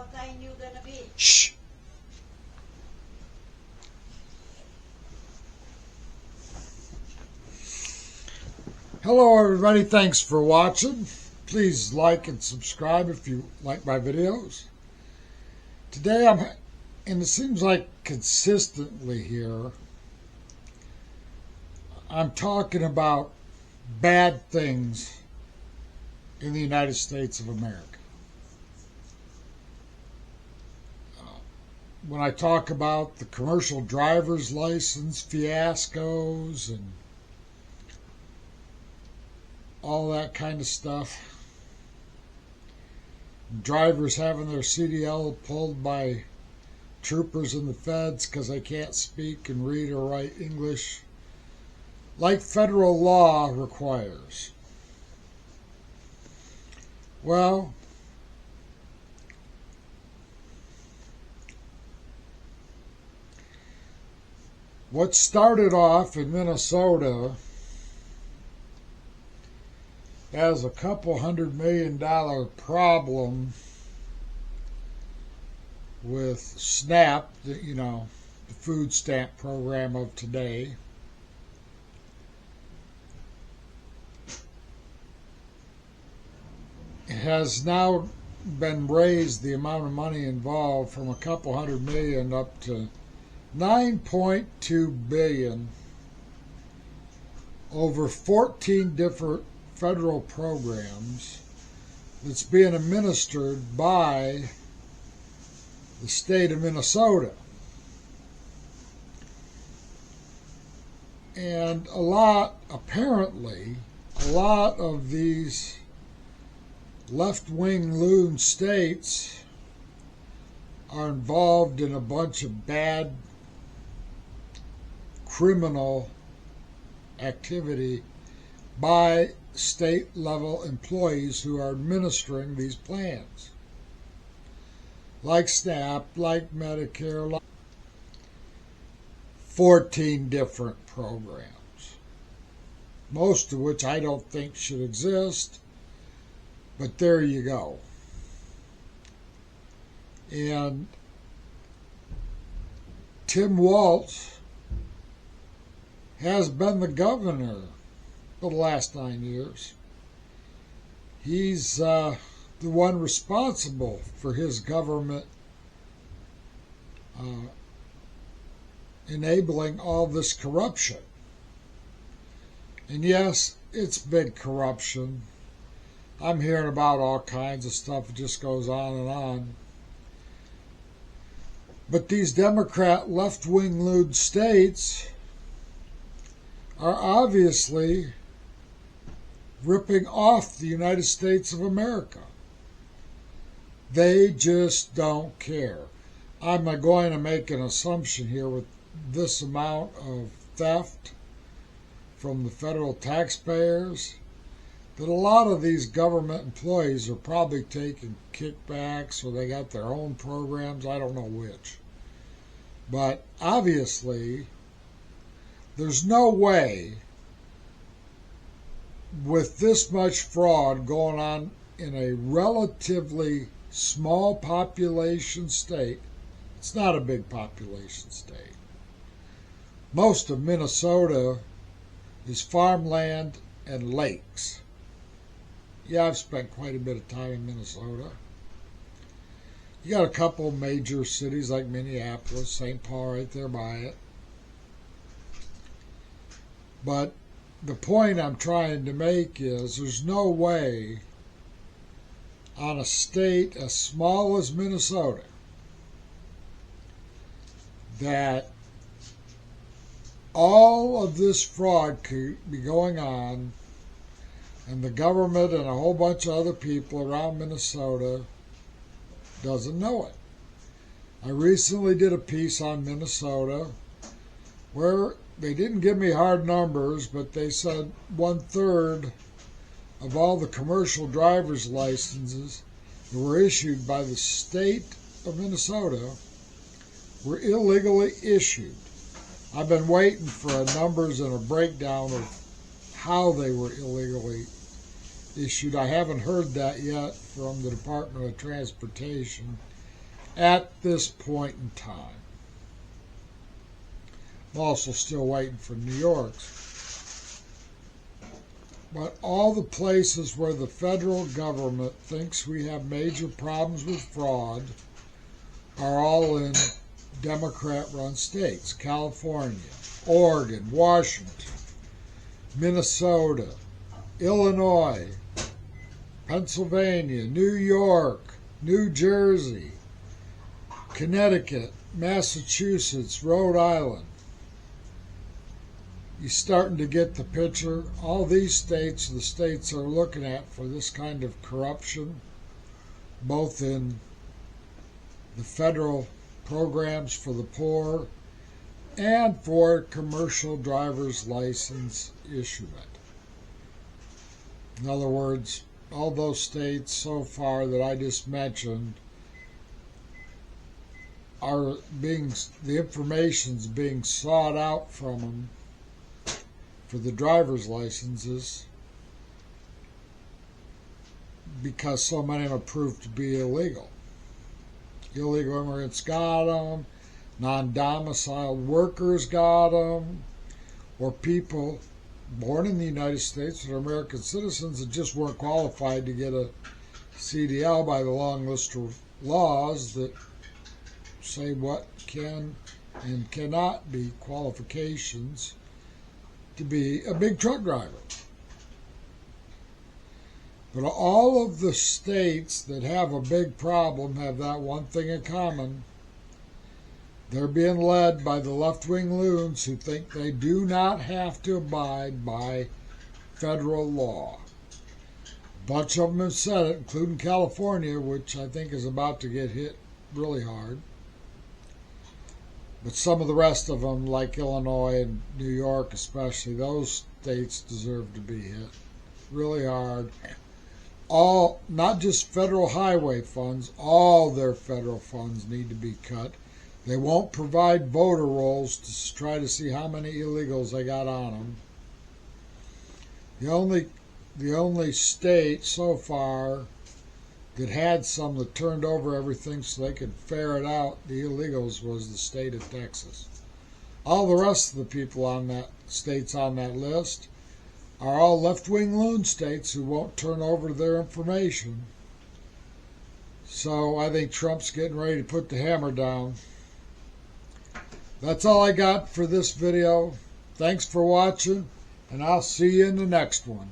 what kind you gonna be? Shh. Hello everybody, thanks for watching. Please like and subscribe if you like my videos. Today and it seems like consistently here, I'm talking about bad things in the United States of America. When I talk about the commercial driver's license fiascos and all that kind of stuff, drivers having their CDL pulled by troopers in the feds because they can't speak and read or write English like federal law requires. Well, what started off in Minnesota as a couple $100 million problem with SNAP, the food stamp program of today, has now been raised, the amount of money involved, from a couple $100 million up to $9.2 billion over 14 different federal programs that's being administered by the state of Minnesota. And apparently, a lot of these left-wing loon states are involved in a bunch of bad criminal activity by state-level employees who are administering these plans, like SNAP, like Medicare, like 14 different programs, most of which I don't think should exist, but there you go. And Tim Walz has been the governor for the last 9 years. He's the one responsible for his government enabling all this corruption. And yes, it's big corruption. I'm hearing about all kinds of stuff. It just goes on and on. But these Democrat left-wing lewd states are obviously ripping off the United States of America. They just don't care. I'm going to make an assumption here with this amount of theft from the federal taxpayers that a lot of these government employees are probably taking kickbacks or they got their own programs. I don't know which. But obviously, there's no way with this much fraud going on in a relatively small population state. It's not a big population state. Most of Minnesota is farmland and lakes. Yeah, I've spent quite a bit of time in Minnesota. You got a couple major cities like Minneapolis, St. Paul right there by it. But the point I'm trying to make is there's no way on a state as small as Minnesota that all of this fraud could be going on and the government and a whole bunch of other people around Minnesota doesn't know it. I recently did a piece on Minnesota where they didn't give me hard numbers, but they said 1/3 of all the commercial driver's licenses that were issued by the state of Minnesota were illegally issued. I've been waiting for numbers and a breakdown of how they were illegally issued. I haven't heard that yet from the Department of Transportation. at this point in time. I'm also still waiting for New York's. But all the places where the federal government thinks we have major problems with fraud are all in Democrat-run states. California, Oregon, Washington, Minnesota, Illinois, Pennsylvania, New York, New Jersey, Connecticut, Massachusetts, Rhode Island. You're starting to get the picture. All these states, the states are looking at for this kind of corruption, both in the federal programs for the poor and for commercial driver's license issuement. In other words, all those states so far that I just mentioned are the information's being sought out from them for the driver's licenses because so many of them are proved to be illegal. Illegal immigrants got them, non-domiciled workers got them, or people born in the United States that are American citizens that just weren't qualified to get a CDL by the long list of laws that say what can and cannot be qualifications to be a big truck driver. But all of the states that have a big problem have that one thing in common. They're being led by the left-wing loons who think they do not have to abide by federal law. A bunch of them have said it, including California, which I think is about to get hit really hard. But some of the rest of them, like Illinois and New York especially, those states deserve to be hit really hard. All, not just federal highway funds, all their federal funds need to be cut. They won't provide voter rolls to try to see how many illegals they got on them. The only state so far that had some that turned over everything so they could ferret out the illegals was the state of Texas. All the rest of the people on that states on that list are all left-wing loon states who won't turn over their information. So I think Trump's getting ready to put the hammer down. That's all I got for this video. Thanks for watching, and I'll see you in the next one.